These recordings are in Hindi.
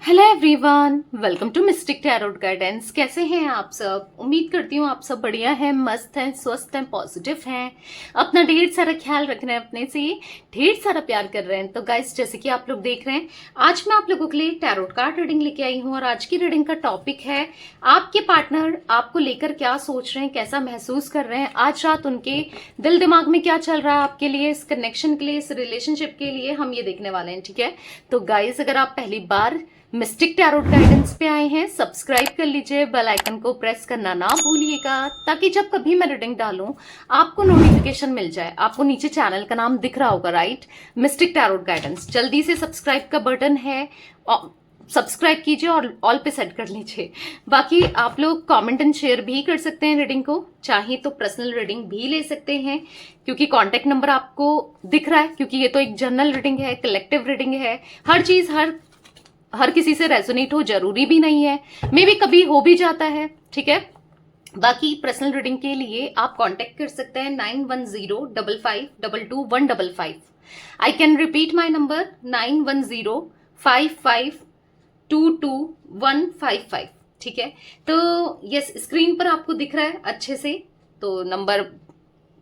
Hello everyone, welcome to Mystic Tarot Guidance. कैसे हैं आप सब? उम्मीद करती हूँ आप सब बढ़िया हैं, मस्त हैं, स्वस्थ हैं, पॉजिटिव हैं, अपना ढेर सारा ख्याल रख रहे हैं, अपने से ढेर सारा प्यार कर रहे हैं। तो गाइस, जैसे कि आप लोग देख रहे हैं, आज मैं आप लोगों के लिए टैरोट कार्ड रीडिंग लेके आई हूँ और आज की रीडिंग का टॉपिक है आपके पार्टनर आपको लेकर क्या सोच रहे हैं, कैसा महसूस कर रहे हैं, आज रात उनके दिल दिमाग में क्या चल रहा है आपके लिए, इस कनेक्शन के लिए, इस रिलेशनशिप के लिए हम ये देखने वाले हैं। ठीक है, तो गाइस, अगर आप पहली बार मिस्टिक टैरोट गाइडेंस पे आए हैं, सब्सक्राइब कर लीजिए, बेल आइकन को प्रेस करना ना भूलिएगा, ताकि जब कभी मैं रीडिंग डालूं आपको नोटिफिकेशन मिल जाए। आपको नीचे चैनल का नाम दिख रहा होगा, राइट? Mistake Tarot guidance. जल्दी से सब्सक्राइब का बटन है, सब्सक्राइब कीजिए और ऑल पे सेट कर लीजिए। बाकी आप लोग कमेंट एंड शेयर भी कर सकते हैं रीडिंग को, चाहे तो पर्सनल रीडिंग भी ले सकते हैं, क्योंकि कांटेक्ट नंबर आपको दिख रहा है, क्योंकि ये तो एक जनरल रीडिंग है, कलेक्टिव रीडिंग है। हर चीज हर किसी से रेजोनेट हो जरूरी भी नहीं है, मे भी कभी हो भी जाता है। ठीक है, बाकी पर्सनल रीडिंग के लिए आप कांटेक्ट कर सकते हैं 9105522155। I can repeat my number 9105522155। ठीक है, तो यस, स्क्रीन पर आपको दिख रहा है अच्छे से, तो नंबर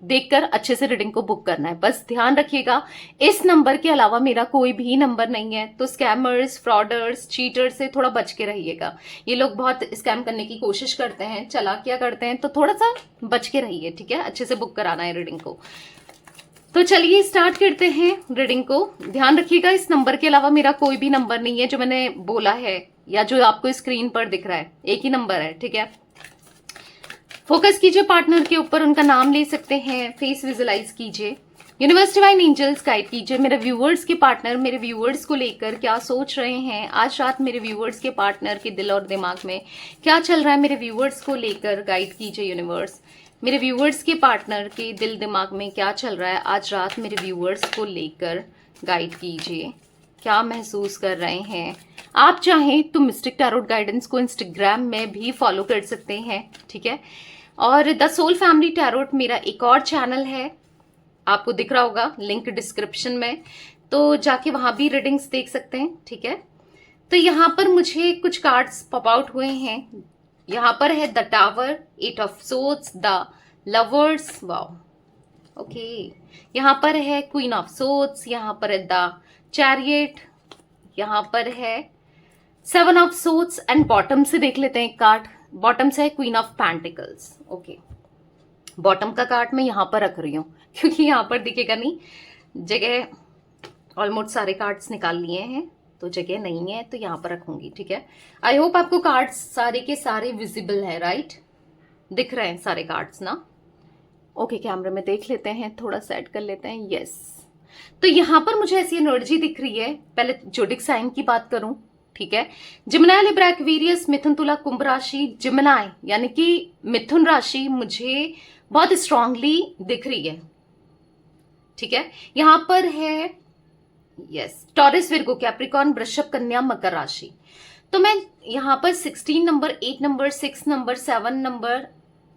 देखकर अच्छे से रीडिंग को बुक करना है। बस ध्यान रखिएगा, इस नंबर के अलावा मेरा कोई भी नंबर नहीं है, तो स्कैमर्स, फ्रॉडर्स, चीटर्स से थोड़ा बच के रहिएगा। ये लोग बहुत स्कैम करने की कोशिश करते हैं, चालाकियां करते हैं, तो थोड़ा सा बच के रहिए। ठीक है, अच्छे से बुक कराना है रीडिंग को। तो चलिए स्टार्ट करते हैं रीडिंग को। ध्यान रखिएगा, इस नंबर के अलावा मेरा कोई भी नंबर नहीं है जो मैंने बोला है या जो आपको स्क्रीन पर दिख रहा है, एक ही नंबर है। ठीक है, फोकस कीजिए पार्टनर के ऊपर, उनका नाम ले सकते हैं, फेस विजुलाइज कीजिए, यूनिवर्स डिवाइन एंजल्स गाइड कीजिए। मेरे व्यूवर्स के पार्टनर मेरे व्यूवर्स को लेकर क्या सोच रहे हैं आज रात, मेरे व्यूवर्स के पार्टनर के दिल और दिमाग में क्या चल रहा है, मेरे व्यूवर्स को लेकर गाइड कीजिए यूनिवर्स। मेरे व्यूवर्स के पार्टनर के दिल दिमाग में क्या चल रहा है आज रात, मेरे व्यूवर्स को लेकर गाइड कीजिए, क्या महसूस कर रहे हैं। आप चाहें तो मिस्टिक टैरोट गाइडेंस को इंस्टाग्राम में भी फॉलो कर सकते हैं। ठीक है, और द सोल फैमिली टैरोट मेरा एक और चैनल है, आपको दिख रहा होगा लिंक डिस्क्रिप्शन में, तो जाके वहां भी रीडिंग्स देख सकते हैं। ठीक है, तो यहाँ पर मुझे कुछ कार्ड्स पॉप आउट हुए हैं। यहाँ पर है the tower, 8 of swords, the lovers, wow, okay. यहाँ पर है क्वीन ऑफ सोर्ड्स, यहाँ पर है द चैरियट, यहाँ पर है 7 ऑफ सोर्ड्स, एंड बॉटम से देख लेते हैं एक कार्ड। बॉटम से है queen of pentacles. Okay, bottom का कार्ड मैं यहाँ पर रख रही हूँ क्योंकि यहाँ पर दिखेगा नहीं, जगह ऑलमोस्ट सारे कार्ड्स निकाल लिए हैं तो जगह नहीं है, तो यहाँ पर रखूंगी। ठीक है, आई होप आपको कार्ड्स सारे के सारे विजिबल है, राइट? दिख रहे हैं सारे कार्ड्स ना? ओके, कैमरे में देख लेते हैं, थोड़ा सेट कर लेते हैं। यस, तो यहाँ पर मुझे ऐसी एनर्जी दिख रही है। पहले जोडिक साइन की बात करूं, ठीक है, जिमिनाई, लिब्रा, एक्वेरियस, मिथुन, तुला, कुंभ राशि। जिमिनाई यानी कि मिथुन राशि मुझे बहुत स्ट्रांगली दिख रही है। ठीक है, यहां पर है यस टॉरस, विर्गो, कैप्रिकॉर्न, वृषभ, कन्या, मकर राशि। तो मैं यहां पर 16 number, 8 number, 6 number, 7 number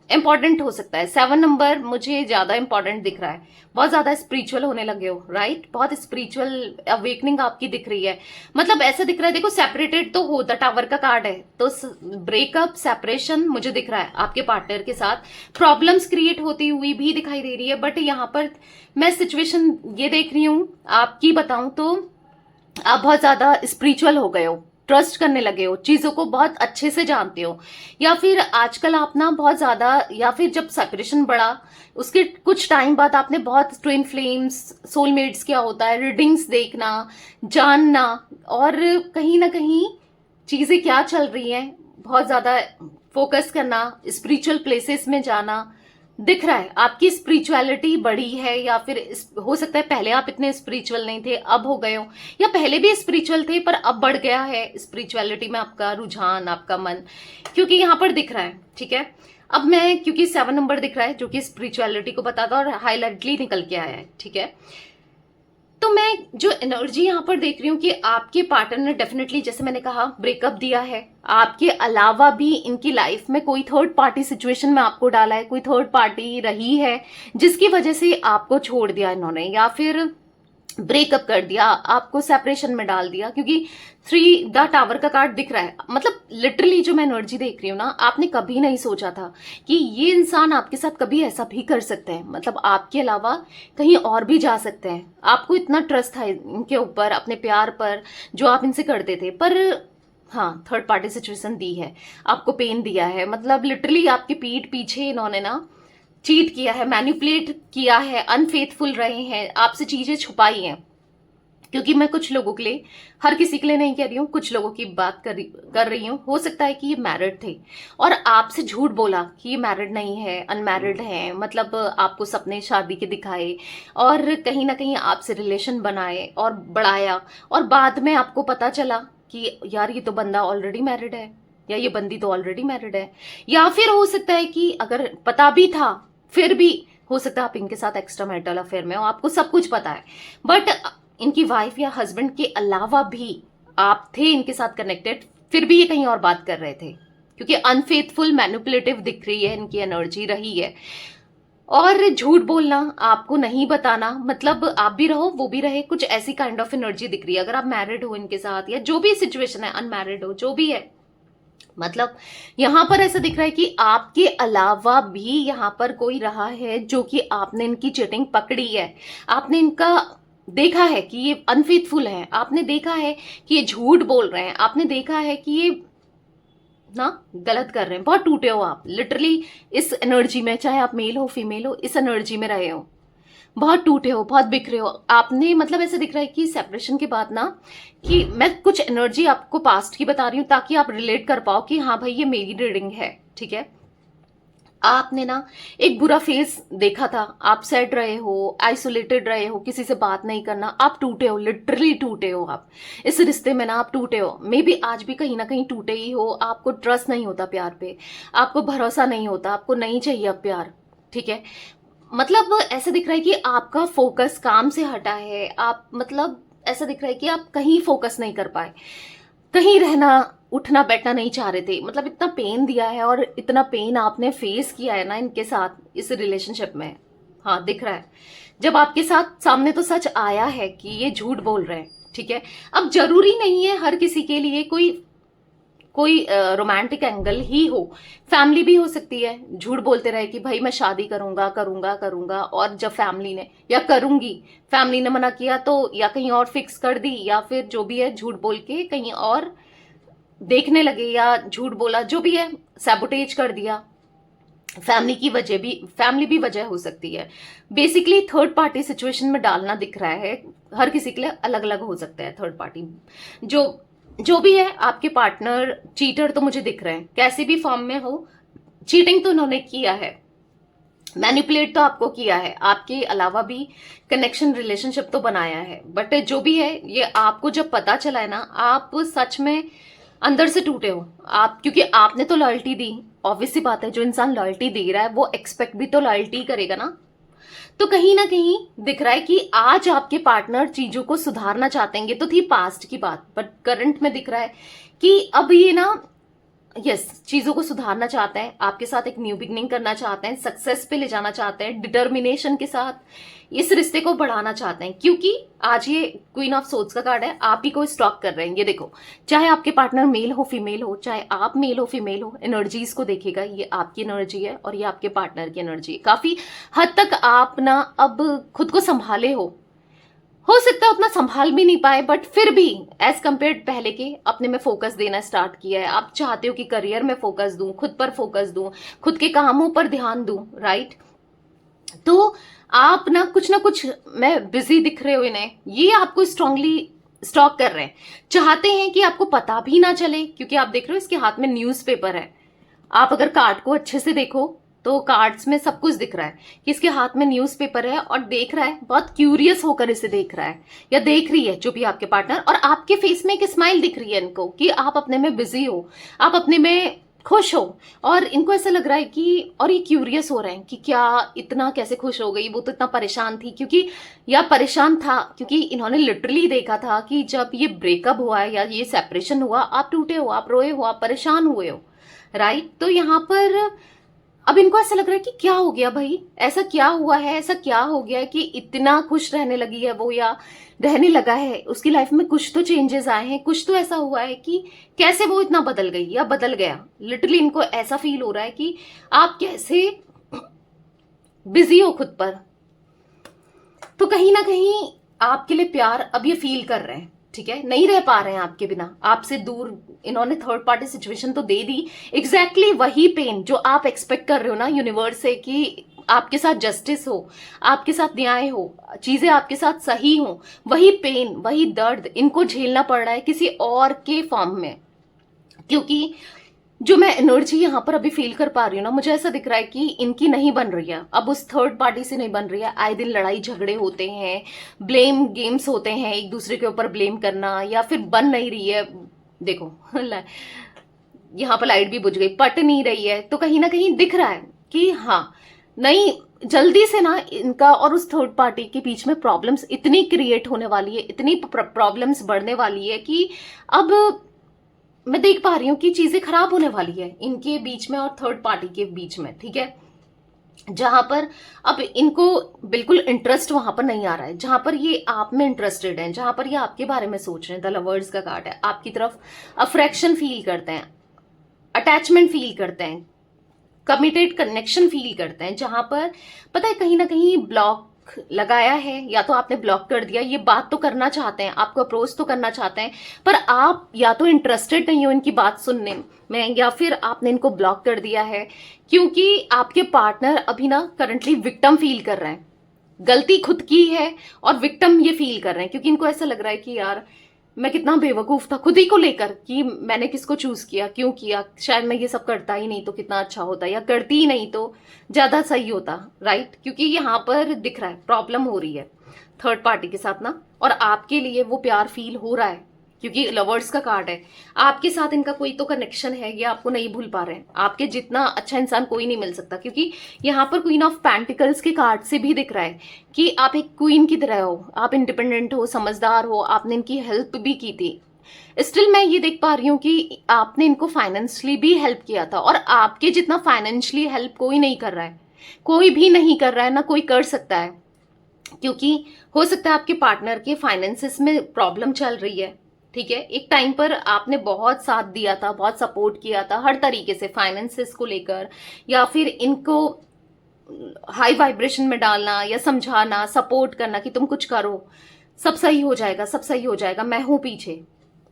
important हो सकता है। 7 नंबर मुझे ज्यादा इंपॉर्टेंट दिख रहा है, बहुत ज्यादा स्पिरिचुअल होने लगे हो, राइट? बहुत स्पिरिचुअल अवेकनिंग आपकी दिख रही है। मतलब ऐसा दिख रहा है, देखो सेपरेटेड तो हो, द टावर का कार्ड है, तो ब्रेकअप, सेपरेशन मुझे दिख रहा है आपके पार्टनर के साथ। प्रॉब्लम्स क्रिएट होती हुई भी दिखाई दे रही है, बट यहाँ पर मैं सिचुएशन ये देख रही हूँ आपकी, बताऊं तो आप बहुत ज्यादा स्पिरिचुअल हो गए हो, ट्रस्ट करने लगे हो, चीजों को बहुत अच्छे से जानते हो, या फिर आजकल आप ना बहुत ज्यादा, या फिर जब सेपरेशन बढ़ा उसके कुछ टाइम बाद आपने बहुत ट्विन फ्लेम्स, सोलमेट्स क्या होता है, रीडिंग्स देखना, जानना, और कहीं ना कहीं चीजें क्या चल रही हैं बहुत ज्यादा फोकस करना, स्पिरिचुअल प्लेसेस में जाना दिख रहा है। आपकी स्पिरिचुअलिटी बढ़ी है, या फिर हो सकता है पहले आप इतने स्पिरिचुअल नहीं थे, अब हो गए हो, या पहले भी स्पिरिचुअल थे पर अब बढ़ गया है स्पिरिचुअलिटी में आपका रुझान, आपका मन, क्योंकि यहाँ पर दिख रहा है। ठीक है, अब मैं क्योंकि 7 नंबर दिख रहा है जो कि स्पिरिचुअलिटी को बताता और हाईलाइटली निकल के आया है। ठीक है, तो मैं जो एनर्जी यहाँ पर देख रही हूँ कि आपके पार्टनर ने डेफिनेटली, जैसे मैंने कहा, ब्रेकअप दिया है। आपके अलावा भी इनकी लाइफ में कोई थर्ड पार्टी सिचुएशन में आपको डाला है, कोई थर्ड पार्टी रही है जिसकी वजह से आपको छोड़ दिया इन्होंने, या फिर ब्रेकअप कर दिया, आपको सेपरेशन में डाल दिया, क्योंकि 3 द टावर का कार्ड दिख रहा है। मतलब लिटरली जो मैं एनर्जी देख रही हूँ ना, आपने कभी नहीं सोचा था कि ये इंसान आपके साथ कभी ऐसा भी कर सकते हैं, मतलब आपके अलावा कहीं और भी जा सकते हैं। आपको इतना ट्रस्ट था इनके ऊपर, अपने प्यार पर, जो आप इनसे करते थे। पर हाँ, थर्ड पार्टी सिचुएशन दी है, आपको पेन दिया है, मतलब लिटरली आपकी पीठ पीछे इन्होंने ना चीट किया है, मैनिपुलेट किया है, अनफेथफुल रहे हैं, आपसे चीजें छुपाई हैं। क्योंकि मैं कुछ लोगों के लिए, हर किसी के लिए नहीं कह रही हूँ, कुछ लोगों की बात कर रही हूँ। हो सकता है कि ये मैरिड थे और आपसे झूठ बोला कि ये मैरिड नहीं है, अनमैरिड है, मतलब आपको सपने शादी के दिखाए और कहीं ना कहीं आपसे रिलेशन बनाए और बढ़ाया, और बाद में आपको पता चला कि यार ये तो बंदा ऑलरेडी मैरिड है, या ये बंदी तो ऑलरेडी मैरिड है। या फिर हो सकता है कि अगर पता भी था, फिर भी हो सकता है आप इनके साथ एक्स्ट्रा मैरिटल अफेयर में हो, आपको सब कुछ पता है, बट इनकी वाइफ या हस्बैंड के अलावा भी आप थे इनके साथ कनेक्टेड, फिर भी ये कहीं और बात कर रहे थे, क्योंकि अनफेथफुल मैनिपुलेटिव दिख रही है, इनकी एनर्जी रही है। और झूठ बोलना, आपको नहीं बताना, मतलब आप भी रहो वो भी रहे, कुछ ऐसी काइंड ऑफ एनर्जी दिख रही है। अगर आप मैरिड हो इनके साथ, या जो भी सिचुएशन है, अनमैरिड हो, जो भी है, मतलब यहां पर ऐसा दिख रहा है कि आपके अलावा भी यहां पर कोई रहा है, जो कि आपने इनकी चीटिंग पकड़ी है, आपने इनका देखा है कि ये अनफेथफुल है, आपने देखा है कि ये झूठ बोल रहे हैं, आपने देखा है कि ये ना गलत कर रहे हैं। बहुत टूटे हो आप लिटरली इस एनर्जी में, चाहे आप मेल हो फीमेल हो, इस एनर्जी में रहे हो, बहुत टूटे हो, बहुत बिखरे हो आपने। मतलब ऐसा दिख रहा है कि सेपरेशन के बाद ना, कि मैं कुछ एनर्जी आपको पास्ट की बता रही हूं ताकि आप रिलेट कर पाओ कि हाँ भाई ये मेरी रीडिंग है, ठीक है। आपने ना एक बुरा फेस देखा था, आप सैड रहे हो, आइसोलेटेड रहे हो, किसी से बात नहीं करना, आप टूटे हो, लिटरली टूटे हो आप इस रिश्ते में ना, आप टूटे हो। मे बी आज भी कहीं ना कहीं टूटे ही हो, आपको ट्रस्ट नहीं होता प्यार पे, आपको भरोसा नहीं होता, आपको नहीं चाहिए अब प्यार, ठीक है। मतलब ऐसा दिख रहा है कि आपका फोकस काम से हटा है, आप मतलब ऐसा दिख रहा है कि आप कहीं फोकस नहीं कर पाए, कहीं रहना उठना बैठना नहीं चाह रहे थे, मतलब इतना पेन दिया है और इतना पेन आपने फेस किया है ना इनके साथ इस रिलेशनशिप में। हाँ दिख रहा है, जब आपके साथ सामने तो सच आया है कि ये झूठ बोल रहे हैं, ठीक है। अब जरूरी नहीं है हर किसी के लिए कोई कोई रोमांटिक एंगल ही हो, फैमिली भी हो सकती है झूठ बोलते रहे कि भाई मैं शादी करूंगा करूंगा करूंगा, और जब फैमिली ने, या करूंगी, फैमिली ने मना किया तो या कहीं और फिक्स कर दी, या फिर जो भी है झूठ बोल के कहीं और देखने लगे, या झूठ बोला, जो भी है सैबोटेज कर दिया। फैमिली भी वजह हो सकती है। बेसिकली थर्ड पार्टी सिचुएशन में डालना दिख रहा है, हर किसी के लिए अलग अलग हो सकता है थर्ड पार्टी। जो जो भी है आपके पार्टनर चीटर तो मुझे दिख रहे हैं, कैसे भी फॉर्म में हो, चीटिंग तो उन्होंने किया है, मैनिपुलेट तो आपको किया है, आपके अलावा भी कनेक्शन रिलेशनशिप तो बनाया है। बट जो भी है, ये आपको जब पता चला है ना, आप सच में अंदर से टूटे हो आप, क्योंकि आपने तो लॉयल्टी दी। ऑब्वियस सी बात है, जो इंसान लॉयल्टी दे रहा है वो एक्सपेक्ट भी तो लॉयल्टी करेगा ना। तो कहीं ना कहीं दिख रहा है कि आज आपके पार्टनर चीजों को सुधारना चाहते हैं। ये तो थी पास्ट की बात, बट करंट में दिख रहा है कि अब ये ना यस चीजों को सुधारना चाहते हैं, आपके साथ एक न्यू बिगनिंग करना चाहते हैं, सक्सेस पे ले जाना चाहते हैं, डिटर्मिनेशन के साथ इस रिश्ते को बढ़ाना चाहते हैं। क्योंकि आज ये क्वीन ऑफ सोर्ड्स का कार्ड है, आप ही को स्टॉक कर रहे हैं। ये देखो, चाहे आपके पार्टनर मेल हो फीमेल हो, चाहे आप मेल हो फीमेल हो, एनर्जीज को देखेगा, ये आपकी एनर्जी है और ये आपके पार्टनर की एनर्जी है। काफी हद तक आप ना अब खुद को संभाले हो सकता है उतना संभाल भी नहीं पाए, बट फिर भी एज कंपेयर पहले के अपने में फोकस देना स्टार्ट किया है। आप चाहते हो कि करियर में फोकस दूं, खुद पर फोकस दूं, खुद के कामों पर ध्यान दूं, राइट। तो आप ना कुछ मैं बिजी दिख रहे हो इन्हें, ये आपको स्ट्रांगली स्टॉक कर रहे हैं, चाहते हैं कि आपको पता भी ना चले। क्योंकि आप देख रहे हो इसके हाथ में न्यूज़पेपर है, आप अगर कार्ड को अच्छे से देखो तो कार्ड्स में सब कुछ दिख रहा है कि इसके हाथ में न्यूज़पेपर है, और देख रहा है, बहुत क्यूरियस होकर इसे देख रहा है, या देख रही है जो भी आपके पार्टनर। और आपके फेस में एक स्माइल दिख रही है इनको कि आप अपने में बिजी हो, आप अपने में खुश हो, और इनको ऐसा लग रहा है कि, और ये क्यूरियस हो रहे हैं कि क्या इतना कैसे खुश हो गई, वो तो इतना परेशान थी, क्योंकि या परेशान था क्योंकि इन्होंने लिटरली देखा था कि जब ये ब्रेकअप हुआ है या ये सेपरेशन हुआ, आप टूटे हो, आप रोए हो, आप परेशान हुए हो, राइट। तो यहाँ पर अब इनको ऐसा लग रहा है कि क्या हो गया भाई, ऐसा क्या हुआ है, ऐसा क्या हो गया है कि इतना खुश रहने लगी है वो, या रहने लगा है, उसकी लाइफ में कुछ तो चेंजेस आए हैं, कुछ तो ऐसा हुआ है कि कैसे वो इतना बदल गई या बदल गया। लिटरली इनको ऐसा फील हो रहा है कि आप कैसे बिजी हो खुद पर। तो कहीं ना कहीं आपके लिए प्यार अब ये फील कर रहे हैं, ठीक है, नहीं रह पा रहे हैं आपके बिना, आपसे दूर। इन्होंने थर्ड पार्टी सिचुएशन तो दे दी, एग्जैक्टली वही पेन जो आप एक्सपेक्ट कर रहे हो ना यूनिवर्स से कि आपके साथ जस्टिस हो, आपके साथ न्याय हो, चीजें आपके साथ सही हो, वही पेन वही दर्द इनको झेलना पड़ रहा है किसी और के फॉर्म में। क्योंकि जो मैं एनर्जी यहाँ पर अभी फील कर पा रही हूँ ना, मुझे ऐसा दिख रहा है कि इनकी नहीं बन रही है, अब उस थर्ड पार्टी से नहीं बन रही है। आए दिन लड़ाई झगड़े होते हैं, ब्लेम गेम्स होते हैं, एक दूसरे के ऊपर ब्लेम करना, या फिर बन नहीं रही है। देखो यहाँ पर लाइट भी बुझ गई, पट नहीं रही है। तो कहीं ना कहीं दिख रहा है कि हाँ, नहीं, जल्दी से ना इनका और उस थर्ड पार्टी के बीच में प्रॉब्लम्स इतनी क्रिएट होने वाली है, इतनी प्रॉब्लम्स बढ़ने वाली है कि अब मैं देख पा रही हूँ कि चीजें खराब होने वाली है इनके बीच में और थर्ड पार्टी के बीच में, ठीक है। जहां पर अब इनको बिल्कुल इंटरेस्ट वहां पर नहीं आ रहा है, जहां पर ये आप में इंटरेस्टेड हैं, जहां पर ये आपके बारे में सोच रहे हैं। द लवर्स का कार्ड है, आपकी तरफ अफ्रेक्शन फील करते हैं, अटैचमेंट फील करते हैं, कमिटेड कनेक्शन फील करते हैं। जहां पर पता है कहीं ना कहीं ब्लॉक लगाया है, या तो आपने ब्लॉक कर दिया, ये बात तो करना चाहते हैं, आपको अप्रोच तो करना चाहते हैं, पर आप या तो इंटरेस्टेड नहीं हो इनकी बात सुनने में, या फिर आपने इनको ब्लॉक कर दिया है। क्योंकि आपके पार्टनर अभी ना करंटली विक्टिम फील कर रहे हैं, गलती खुद की है और विक्टिम ये फील कर रहे हैं। क्योंकि इनको ऐसा लग रहा है कि यार मैं कितना बेवकूफ था खुद ही को लेकर, कि मैंने किसको चूज किया, क्यों किया, शायद मैं ये सब करता ही नहीं तो कितना अच्छा होता, या करती ही नहीं तो ज्यादा सही होता, राइट। क्योंकि यहाँ पर दिख रहा है प्रॉब्लम हो रही है थर्ड पार्टी के साथ ना, और आपके लिए वो प्यार फील हो रहा है। क्योंकि लवर्स का कार्ड है, आपके साथ इनका कोई तो कनेक्शन है, ये आपको नहीं भूल पा रहे हैं। आपके जितना अच्छा इंसान कोई नहीं मिल सकता। क्योंकि यहाँ पर क्वीन ऑफ पेंटिकल्स के कार्ड से भी दिख रहा है कि आप एक क्वीन की तरह हो, आप इंडिपेंडेंट हो, समझदार हो, आपने इनकी हेल्प भी की थी। स्टिल मैं ये देख पा रही हूँ कि आपने इनको फाइनेंशियली भी हेल्प किया था, और आपके जितना फाइनेंशियली हेल्प कोई नहीं कर रहा है, कोई भी नहीं कर रहा है, ना कोई कर सकता है। क्योंकि हो सकता है आपके पार्टनर के फाइनेंसेस में प्रॉब्लम चल रही है, ठीक है। एक टाइम पर आपने बहुत साथ दिया था, बहुत सपोर्ट किया था हर तरीके से, फाइनेंसेस को लेकर, या फिर इनको हाई वाइब्रेशन में डालना, या समझाना, सपोर्ट करना कि तुम कुछ करो, सब सही हो जाएगा, सब सही हो जाएगा, मैं हूं पीछे,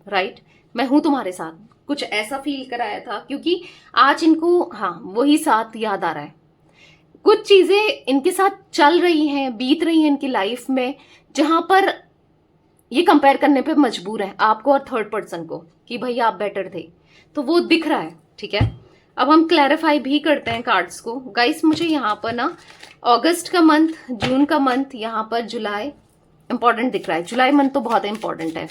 राइट, मैं हूं तुम्हारे साथ, कुछ ऐसा फील कराया था। क्योंकि आज इनको हाँ वही साथ याद आ रहा है। कुछ चीजें इनके साथ चल रही हैं, बीत रही हैं इनकी लाइफ में, जहां पर ये कंपेयर करने पे मजबूर है आपको और थर्ड पर्सन को, कि भाई आप बेटर थे। तो वो दिख रहा है, ठीक है। अब हम क्लैरिफाई भी करते हैं कार्ड्स को। गाइस मुझे यहाँ पर ना अगस्त का मंथ, जून का मंथ, यहाँ पर जुलाई इंपॉर्टेंट दिख रहा है। जुलाई मंथ तो बहुत इंपॉर्टेंट है।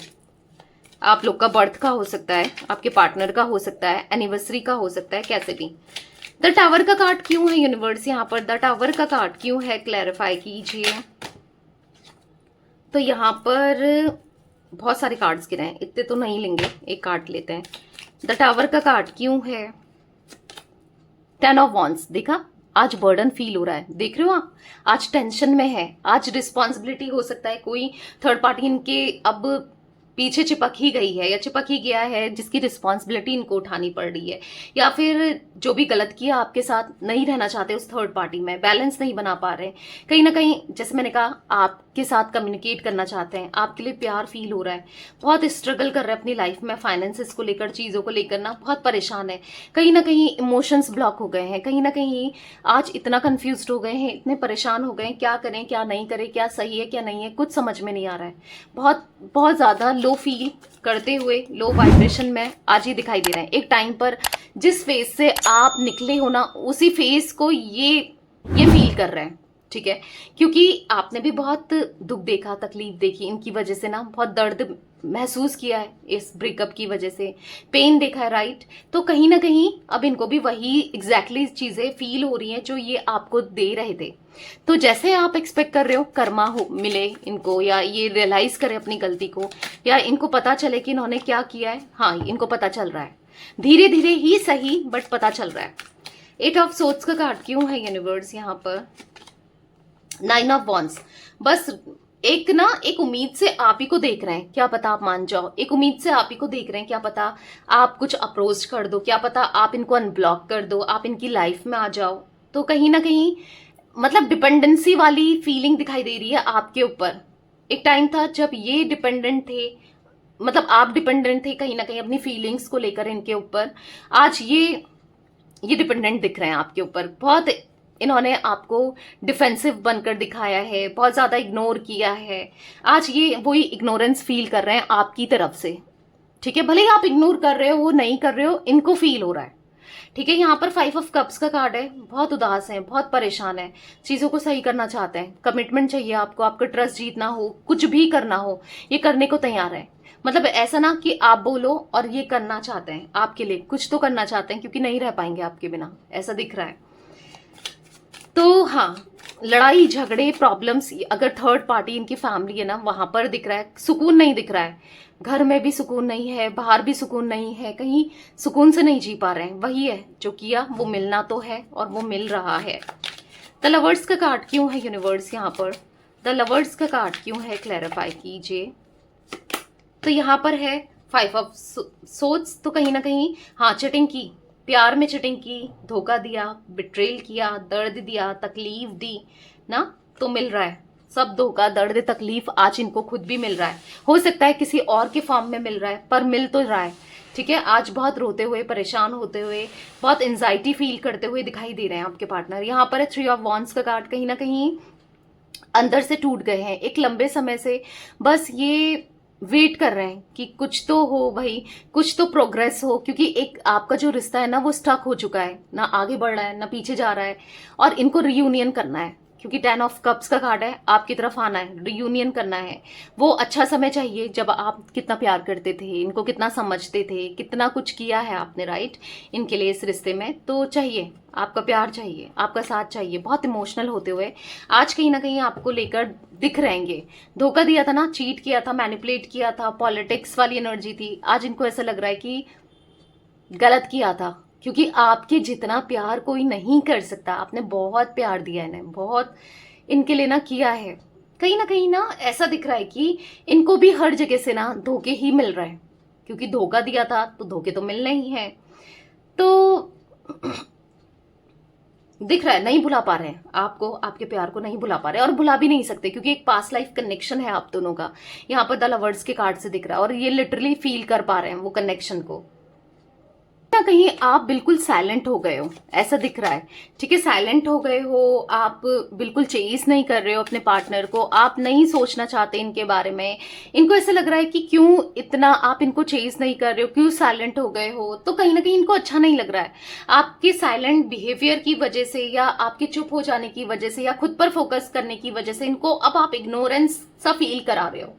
आप लोग का बर्थ का हो सकता है, आपके पार्टनर का हो सकता है, एनिवर्सरी का हो सकता है, कैसे भी। द टावर का कार्ड क्यों है यूनिवर्स यहाँ पर, द टावर का कार्ड क्यों है, क्लैरिफाई कीजिए। तो यहाँ पर बहुत सारे कार्ड्स गिरे हैं, इतने तो नहीं लेंगे, एक कार्ड लेते हैं। द टावर का कार्ड क्यों है, 10 ऑफ वॉन्ड्स, देखा, आज बर्डन फील हो रहा है, देख रहे हो आप, आज टेंशन में है, आज रिस्पॉन्सिबिलिटी हो सकता है, कोई थर्ड पार्टी इनके अब पीछे चिपक ही गई है या चिपक ही गया है, जिसकी रिस्पॉन्सिबिलिटी इनको उठानी पड़ रही है, या फिर जो भी गलत किया आपके साथ, नहीं रहना चाहते उस थर्ड पार्टी में, बैलेंस नहीं बना पा रहे, कहीं ना कहीं जैसे मैंने कहा आपके साथ कम्युनिकेट करना चाहते हैं, आपके लिए प्यार फील हो रहा है, बहुत स्ट्रगल कर रहे हैं अपनी लाइफ में, फाइनेंसेस को लेकर, चीज़ों को लेकर ना बहुत परेशान है, कहीं ना कहीं इमोशंस ब्लॉक हो गए हैं, कहीं ना कहीं आज इतना कंफ्यूज हो गए हैं, इतने परेशान हो गए हैं, क्या करें क्या नहीं करें, क्या सही है क्या नहीं है, कुछ समझ में नहीं आ रहा है, बहुत बहुत ज़्यादा लो फील करते हुए, लो वाइब्रेशन में आज ये दिखाई दे रहे हैं। एक टाइम पर जिस फेज से आप निकले हो ना, उसी फेज को ये फील कर रहे हैं, ठीक है। क्योंकि आपने भी बहुत दुख देखा, तकलीफ देखी, इनकी वजह से ना बहुत दर्द महसूस किया है, इस ब्रेकअप की वजह से पेन देखा है, राइट। तो कहीं ना कहीं अब इनको भी वही एग्जैक्टली चीजें फील हो रही हैं जो ये आपको दे रहे थे। तो जैसे आप एक्सपेक्ट कर रहे हो कर्मा हो मिले इनको, या ये रियलाइज करें अपनी गलती को, या इनको पता चले कि इन्होंने क्या किया है, हाँ इनको पता चल रहा है, धीरे धीरे ही सही बट पता चल रहा है। एट ऑफ सोर्ड्स का कार्ड क्यों है यूनिवर्स यहाँ पर? 9 ऑफ वॉन्ड्स। बस एक उम्मीद से आप ही को देख रहे हैं, क्या पता आप मान जाओ। एक उम्मीद से आप ही को देख रहे हैं, क्या पता आप कुछ अप्रोच कर दो, क्या पता आप इनको अनब्लॉक कर दो, आप इनकी लाइफ में आ जाओ। तो कहीं ना कहीं मतलब डिपेंडेंसी वाली फीलिंग दिखाई दे रही है आपके ऊपर। एक टाइम था जब ये डिपेंडेंट थे, मतलब आप डिपेंडेंट थे कहीं ना कहीं अपनी फीलिंग्स को लेकर इनके ऊपर। आज ये डिपेंडेंट दिख रहे हैं आपके ऊपर। बहुत इन्होंने आपको डिफेंसिव बनकर दिखाया है, बहुत ज्यादा इग्नोर किया है। आज ये वही इग्नोरेंस फील कर रहे हैं आपकी तरफ से, ठीक है। भले ही आप इग्नोर कर रहे हो, नहीं कर रहे हो, इनको फील हो रहा है, ठीक है। यहाँ पर 5 ऑफ कप्स का कार्ड है। बहुत उदास है, बहुत परेशान है, चीजों को सही करना चाहते हैं, कमिटमेंट चाहिए आपको, आपका ट्रस्ट जीतना हो, कुछ भी करना हो, ये करने को तैयार है। मतलब ऐसा ना कि आप बोलो और ये करना चाहते हैं, आपके लिए कुछ तो करना चाहते हैं, क्योंकि नहीं रह पाएंगे आपके बिना, ऐसा दिख रहा है। तो हाँ, लड़ाई झगड़े प्रॉब्लम्स, अगर थर्ड पार्टी इनकी फैमिली है ना, वहां पर दिख रहा है। सुकून नहीं दिख रहा है, घर में भी सुकून नहीं है, बाहर भी सुकून नहीं है, कहीं सुकून से नहीं जी पा रहे हैं। वही है जो किया वो मिलना तो है, और वो मिल रहा है। द लवर्स का कार्ड क्यों है यूनिवर्स यहाँ पर? द लवर्स का कार्ड क्यों है, क्लैरिफाई कीजिए। तो यहाँ पर है 5 ऑफ सोर्ड्स। तो कहीं ना कहीं हाँ, चीटिंग की, प्यार में चीटिंग की, धोखा दिया, बिट्रेल किया, दर्द दिया, तकलीफ दी ना, तो मिल रहा है सब। धोखा, दर्द, तकलीफ आज इनको खुद भी मिल रहा है। हो सकता है किसी और के फॉर्म में मिल रहा है, पर मिल तो रहा है, ठीक है। आज बहुत रोते हुए, परेशान होते हुए, बहुत एंजाइटी फील करते हुए दिखाई दे रहे हैं आपके पार्टनर। यहाँ पर है 3 ऑफ वॉन्ड्स का कार्ड। कहीं ना कहीं अंदर से टूट गए हैं एक लंबे समय से, बस ये वेट कर रहे हैं कि कुछ तो हो भाई, कुछ तो प्रोग्रेस हो, क्योंकि एक आपका जो रिश्ता है ना, वो स्टक हो चुका है, ना आगे बढ़ रहा है ना पीछे जा रहा है, और इनको रियूनियन करना है, क्योंकि 10 ऑफ कप्स का कार्ड है, आपकी तरफ आना है, रियूनियन करना है। वो अच्छा समय चाहिए जब आप कितना प्यार करते थे, इनको कितना समझते थे, कितना कुछ किया है आपने, राइट, इनके लिए इस रिश्ते में। तो चाहिए, आपका प्यार चाहिए, आपका साथ चाहिए। बहुत इमोशनल होते हुए आज कहीं ना कहीं आपको लेकर दिख रहेंगे। धोखा दिया था ना, चीट किया था, मैनिपुलेट किया था, पॉलिटिक्स वाली एनर्जी थी। आज इनको ऐसा लग रहा है कि गलत किया था, क्योंकि आपके जितना प्यार कोई नहीं कर सकता। आपने बहुत प्यार दिया है इन्हें, बहुत इनके लिए ना किया है। कहीं ना ऐसा दिख रहा है कि इनको भी हर जगह से ना धोखे ही मिल रहे हैं, क्योंकि धोखा दिया था तो धोखे तो मिलने ही हैं। तो दिख रहा है नहीं भुला पा रहे हैं आपको, आपके प्यार को नहीं भुला पा रहे, और भुला भी नहीं सकते, क्योंकि एक पास्ट लाइफ कनेक्शन है आप दोनों का। यहाँ पर द लवर्स के कार्ड से दिख रहा है, और ये लिटरली फील कर पा रहे हैं वो कनेक्शन को। ना कहीं आप बिल्कुल साइलेंट हो गए हो, ऐसा दिख रहा है, ठीक है। साइलेंट हो गए हो आप, बिल्कुल चेस नहीं कर रहे हो अपने पार्टनर को, आप नहीं सोचना चाहते इनके बारे में। इनको ऐसा लग रहा है कि क्यों इतना आप इनको चेस नहीं कर रहे हो, क्यों साइलेंट हो गए हो। तो कहीं ना कहीं इनको अच्छा नहीं लग रहा है आपके साइलेंट बिहेवियर की वजह से, या आपके चुप हो जाने की वजह से, या खुद पर फोकस करने की वजह से। इनको अब आप इग्नोरेंस सा फील करा रहे हो,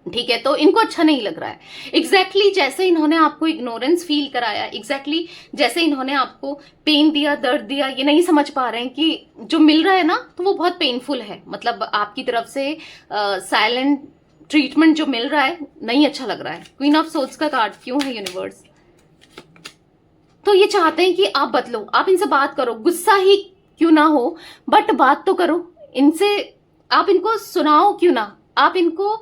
ठीक है। तो इनको अच्छा नहीं लग रहा है। एग्जैक्टली जैसे इन्होंने आपको इग्नोरेंस फील कराया, एग्जैक्टली जैसे इन्होंने आपको पेन दिया, दर्द दिया, ये नहीं समझ पा रहे हैं कि जो मिल रहा है ना, तो वो बहुत पेनफुल है। मतलब आपकी तरफ से साइलेंट ट्रीटमेंट जो मिल रहा है, नहीं अच्छा लग रहा है। क्वीन ऑफ सोर्ड्स का कार्ड क्यों है यूनिवर्स? तो ये चाहते हैं कि आप बदलो, आप इनसे बात करो, गुस्सा ही क्यों ना हो, बट बात तो करो इनसे। आप इनको सुनाओ क्यों ना, आप इनको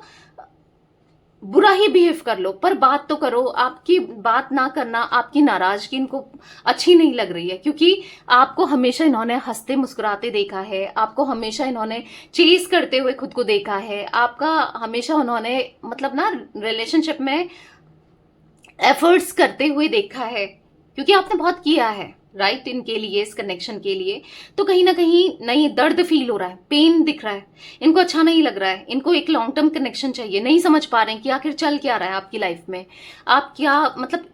बुरा ही बिहेव कर लो, पर बात तो करो। आपकी बात ना करना, आपकी नाराजगी इनको अच्छी नहीं लग रही है, क्योंकि आपको हमेशा इन्होंने हंसते मुस्कुराते देखा है, आपको हमेशा इन्होंने चेस करते हुए खुद को देखा है, आपका हमेशा उन्होंने मतलब ना रिलेशनशिप में एफर्ट्स करते हुए देखा है, क्योंकि आपने बहुत किया है, राइट, इनके लिए, इस कनेक्शन के लिए। तो कहीं ना कहीं नहीं, दर्द फील हो रहा है, पेन दिख रहा है, इनको अच्छा नहीं लग रहा है। इनको एक लॉन्ग टर्म कनेक्शन चाहिए, नहीं समझ पा रहे हैं कि आखिर चल क्या रहा है आपकी लाइफ में। आप क्या मतलब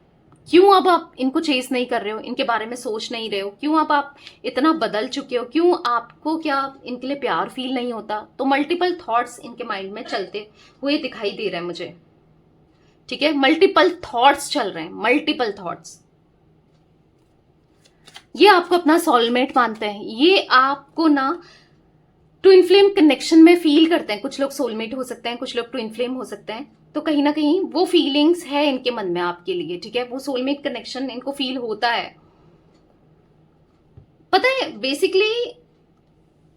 क्यों अब आप इनको चेस नहीं कर रहे हो, इनके बारे में सोच नहीं रहे हो, क्यों अब आप इतना बदल चुके हो, क्यों आपको क्या इनके लिए प्यार फील नहीं होता। तो मल्टीपल थॉट्स इनके माइंड में चलते हुए दिखाई दे रहे हैं मुझे, ठीक है। मल्टीपल थॉट्स चल रहे हैं, मल्टीपल थॉट्स। ये आपको अपना सोलमेट मानते हैं, ये आपको ना ट्विन फ्लेम कनेक्शन में फील करते हैं। कुछ लोग सोलमेट हो सकते हैं, कुछ लोग ट्विन फ्लेम हो सकते हैं। तो कहीं ना कहीं वो फीलिंग्स है इनके मन में आपके लिए, ठीक है। वो सोलमेट कनेक्शन इनको फील होता है। पता है बेसिकली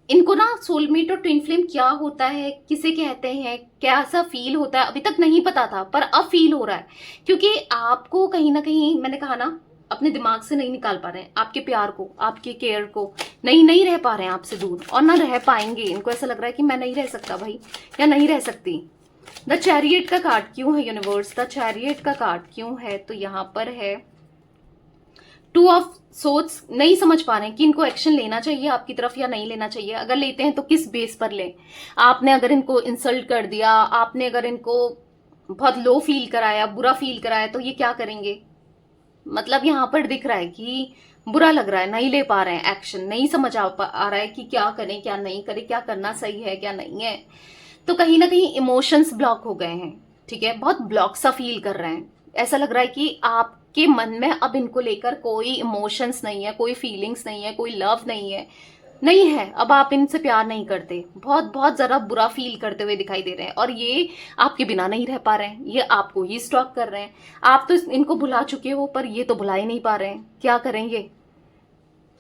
इनको ना सोलमेट और ट्विन फ्लेम क्या होता है, किसे कहते हैं, कैसा फील होता है, अभी तक नहीं पता था, पर अब फील हो रहा है। क्योंकि आपको कहीं ना कहीं, मैंने कहा ना, अपने दिमाग से नहीं निकाल पा रहे हैं आपके प्यार को, आपके केयर को, नहीं रह पा रहे हैं आपसे दूर, और ना रह पाएंगे। इनको ऐसा लग रहा है कि मैं नहीं रह सकता भाई, या नहीं रह सकती। द चैरियट का कार्ड क्यों है यूनिवर्स? द चैरियट का कार्ड क्यों है? तो यहां पर है टू ऑफ सोर्ड्स। नहीं समझ पा रहे हैं कि इनको एक्शन लेना चाहिए आपकी तरफ या नहीं लेना चाहिए। अगर लेते हैं तो किस बेस पर लें? आपने अगर इनको इंसल्ट कर दिया, आपने अगर इनको बहुत लो फील कराया, बुरा फील कराया, तो ये क्या करेंगे? मतलब यहां पर दिख रहा है कि बुरा लग रहा है, नहीं ले पा रहे हैं एक्शन, नहीं समझ आ रहा है कि क्या करें क्या नहीं करें, क्या करना सही है क्या नहीं है। तो कहीं ना कहीं इमोशंस ब्लॉक हो गए हैं, ठीक है, बहुत ब्लॉक सा फील कर रहे हैं। ऐसा लग रहा है कि आपके मन में अब इनको लेकर कोई इमोशंस नहीं है, कोई फीलिंग्स नहीं है, कोई लव नहीं है। अब आप इनसे प्यार नहीं करते, बहुत बहुत ज्यादा बुरा फील करते हुए दिखाई दे रहे हैं, और ये आपके बिना नहीं रह पा रहे हैं, ये आपको ही स्टॉक कर रहे हैं। आप तो इनको भुला चुके हो, पर ये तो भुला ही नहीं पा रहे हैं। क्या करेंगे?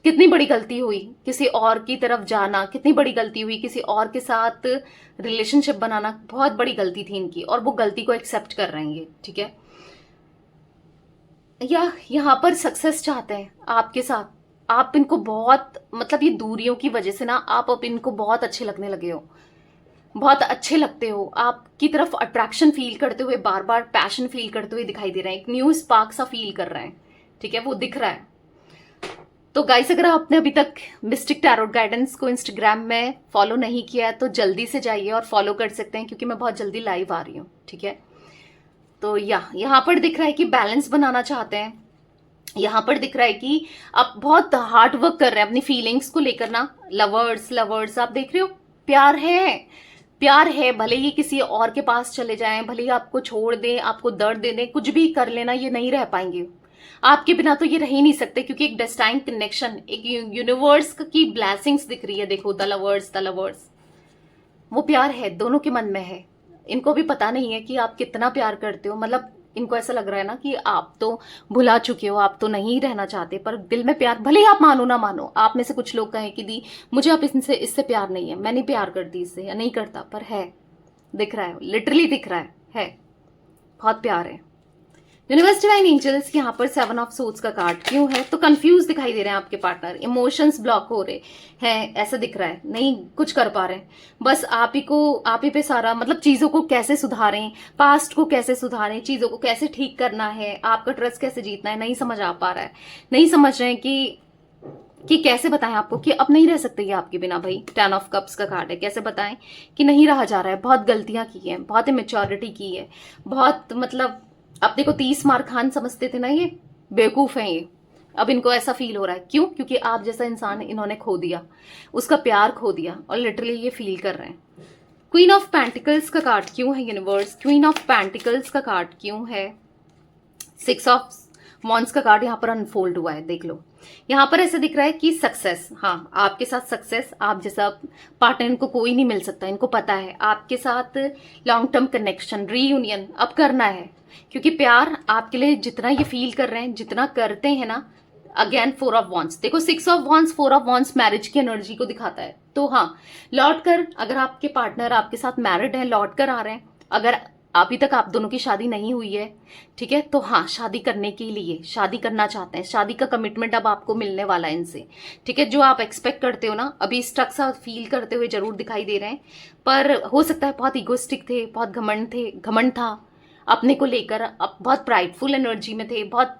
कितनी बड़ी गलती हुई किसी और की तरफ जाना, कितनी बड़ी गलती हुई किसी और के साथ रिलेशनशिप बनाना, बहुत बड़ी गलती थी इनकी, और वो गलती को एक्सेप्ट कर रहे हैं ये, ठीक है। या यहाँ पर सक्सेस चाहते हैं आपके साथ। आप इनको बहुत, मतलब ये दूरियों की वजह से ना आप अब इनको बहुत अच्छे लगने लगे हो, बहुत अच्छे लगते हो, आपकी तरफ अट्रैक्शन फील करते हुए, बार बार पैशन फील करते हुए दिखाई दे रहे हैं, एक न्यू स्पार्क सा फील कर रहे हैं, ठीक है, वो दिख रहा है। तो गाइस, अगर आपने अभी तक मिस्टिक टैरोट गाइडेंस को इंस्टाग्राम में फॉलो नहीं किया है तो जल्दी से जाइए और फॉलो कर सकते हैं, क्योंकि मैं बहुत जल्दी लाइव आ रही हूँ, ठीक है। तो यहाँ पर दिख रहा है कि बैलेंस बनाना चाहते हैं। यहाँ पर दिख रहा है कि आप बहुत हार्ड वर्क कर रहे हैं अपनी फीलिंग्स को लेकर ना। लवर्स आप देख रहे हो, प्यार है, भले ही किसी और के पास चले जाएं, भले ही आपको छोड़ दें, आपको दर्द दे दें, कुछ भी कर लेना, ये नहीं रह पाएंगे आपके बिना। तो ये रह ही नहीं सकते, क्योंकि एक डेस्टाइन कनेक्शन, एक यूनिवर्स की ब्लेसिंग्स दिख रही है। देखो, द लवर्स, वो प्यार है, दोनों के मन में है। इनको भी पता नहीं है कि आप कितना प्यार करते हो। मतलब इनको ऐसा लग रहा है ना कि आप तो भुला चुके हो, आप तो नहीं रहना चाहते, पर दिल में प्यार, भले ही आप मानो ना मानो। आप में से कुछ लोग कहें कि दी मुझे आप इससे प्यार नहीं है, मैं नहीं प्यार करती इससे, या नहीं करता, पर है, दिख रहा है, लिटरली दिख रहा है, बहुत प्यार है। यूनिवर्स डिवाइन एंजल्स, यहाँ पर 7 ऑफ सोर्ड्स का कार्ड क्यों है? तो कंफ्यूज दिखाई दे रहे हैं आपके पार्टनर, इमोशंस ब्लॉक हो रहे हैं, ऐसा दिख रहा है, नहीं कुछ कर पा रहे हैं। बस आप ही पे सारा, मतलब चीजों को कैसे सुधारें, पास्ट को कैसे सुधारें, चीजों को कैसे ठीक करना है, आपका ट्रस्ट कैसे जीतना है, नहीं समझ आ पा रहा है। नहीं समझ रहे हैं कि कैसे बताएं आपको कि अब नहीं रह सकते ये आपके बिना। भाई 10 ऑफ कप्स का कार्ड है, कैसे बताएं कि नहीं रहा जा रहा है। बहुत गलतियां की है, बहुत इमेच्योरिटी की है, बहुत, मतलब अपने को 30 मार खान समझते थे ना, ये बेवकूफ हैं ये। अब इनको ऐसा फील हो रहा है, क्यों? क्योंकि आप जैसा इंसान इन्होंने खो दिया, उसका प्यार खो दिया, और लिटरली ये फील कर रहे हैं। क्वीन ऑफ पेंटिकल्स का कार्ड क्यों है यूनिवर्स? क्वीन ऑफ पेंटिकल्स का कार्ड क्यों है? 6 ऑफ वॉन्ड्स का कार्ड यहाँ पर अनफोल्ड हुआ है, देख लो। यहाँ पर ऐसा दिख रहा है कि सक्सेस, हाँ, आपके साथ सक्सेस, आप जैसा पार्टनर इनको कोई नहीं मिल सकता, इनको पता है। आपके साथ लॉन्ग टर्म कनेक्शन, रीयूनियन अब करना है, क्योंकि प्यार आपके लिए जितना ये फील कर रहे हैं, जितना करते हैं ना। अगेन 4 ऑफ वॉन्ड्स, देखो 6 of wands, 4 of wands marriage की एनर्जी को दिखाता है। तो हाँ, लौट कर, अगर आपके पार्टनर आपके साथ मैरिड है, लौट कर आ रहे हैं, अगर अभी तक आप दोनों की शादी नहीं हुई है, ठीक है, तो हाँ, शादी करने के लिए, शादी करना चाहते हैं, शादी का कमिटमेंट अब आपको मिलने वाला है इनसे, ठीक है। जो आप एक्सपेक्ट करते हो ना, अभी स्टक सा फील करते हुए जरूर दिखाई दे रहे हैं, पर हो सकता है बहुत इगोस्टिक थे, बहुत घमंड था अपने को लेकर, अब बहुत प्राइडफुल एनर्जी में थे, बहुत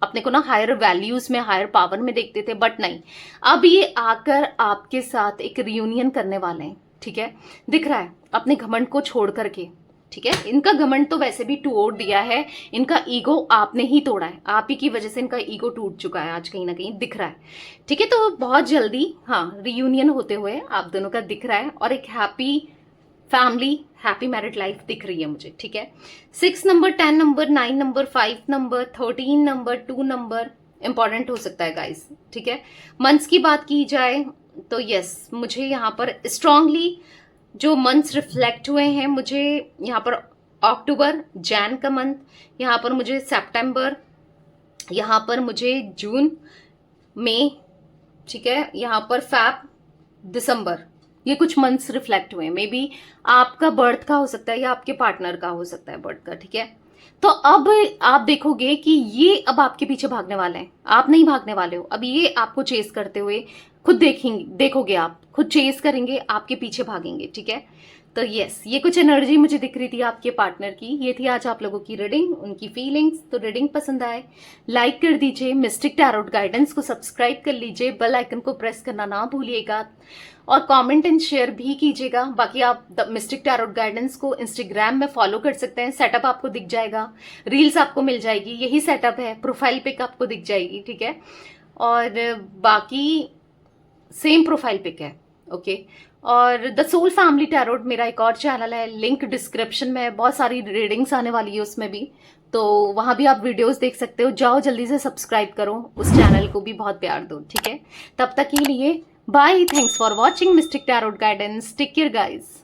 अपने को ना हायर वैल्यूज में, हायर पावर में देखते थे, बट नहीं, अब ये आकर आपके साथ एक रियूनियन करने वाले हैं, ठीक है। दिख रहा है अपने घमंड को छोड़ करके, ठीक है। इनका घमंड तो वैसे भी तोड़ दिया है, इनका ईगो आपने ही तोड़ा है, आप ही की वजह से इनका ईगो टूट चुका है आज, कहीं ना कहीं दिख रहा है, ठीक है। तो बहुत जल्दी, हाँ, रियूनियन होते हुए आप दोनों का दिख रहा है, और एक happy family, happy married life दिख रही है मुझे, ठीक है। 6 number, 10 number, 9 number, 5 number, 13 number, 2 number important हो सकता है गाइस, ठीक है। मंथ्स की बात की जाए तो यस, मुझे यहाँ पर स्ट्रांगली जो मंथ्स रिफ्लेक्ट हुए हैं, मुझे यहाँ पर अक्टूबर, जैन का मंथ, यहाँ पर मुझे सितंबर, यहाँ पर मुझे जून, मई, ठीक है, यहाँ पर फैब, दिसंबर, ये कुछ मंथ्स रिफ्लेक्ट हुए, मे बी आपका बर्थ का हो सकता है या आपके पार्टनर का हो सकता है बर्थ का, ठीक है। तो अब आप देखोगे कि ये अब आपके पीछे भागने वाले हैं, आप नहीं भागने वाले हो, अब ये आपको चेस करते हुए खुद देखेंगे, देखोगे, आप खुद चेस करेंगे, आपके पीछे भागेंगे, ठीक है। तो यस, ये कुछ एनर्जी मुझे दिख रही थी आपके पार्टनर की। ये थी आज आप लोगों की रीडिंग, उनकी फीलिंग्स। तो रीडिंग पसंद आए लाइक कर दीजिए, मिस्टिक टैरोट गाइडेंस को सब्सक्राइब कर लीजिए, बेल आइकन को प्रेस करना ना भूलिएगा और कमेंट एंड शेयर भी कीजिएगा। बाकी आप द मिस्टिक टैरोट गाइडेंस को इंस्टाग्राम में फॉलो कर सकते हैं, सेटअप आपको दिख जाएगा, रील्स आपको मिल जाएगी, यही सेटअप है, प्रोफाइल पिक आपको दिख जाएगी, ठीक है। और बाकी सेम प्रोफाइल पिक है, ओके। और द सोल फैमिली टैरोट मेरा एक और चैनल है, लिंक डिस्क्रिप्शन में, बहुत सारी रीडिंग्स आने वाली है उसमें भी, तो वहां भी आप वीडियोस देख सकते हो। जाओ जल्दी से सब्सक्राइब करो, उस चैनल को भी बहुत प्यार दो, ठीक है। तब तक के लिए bye, thanks for watching Mystic Tarot Guidance, take care guys.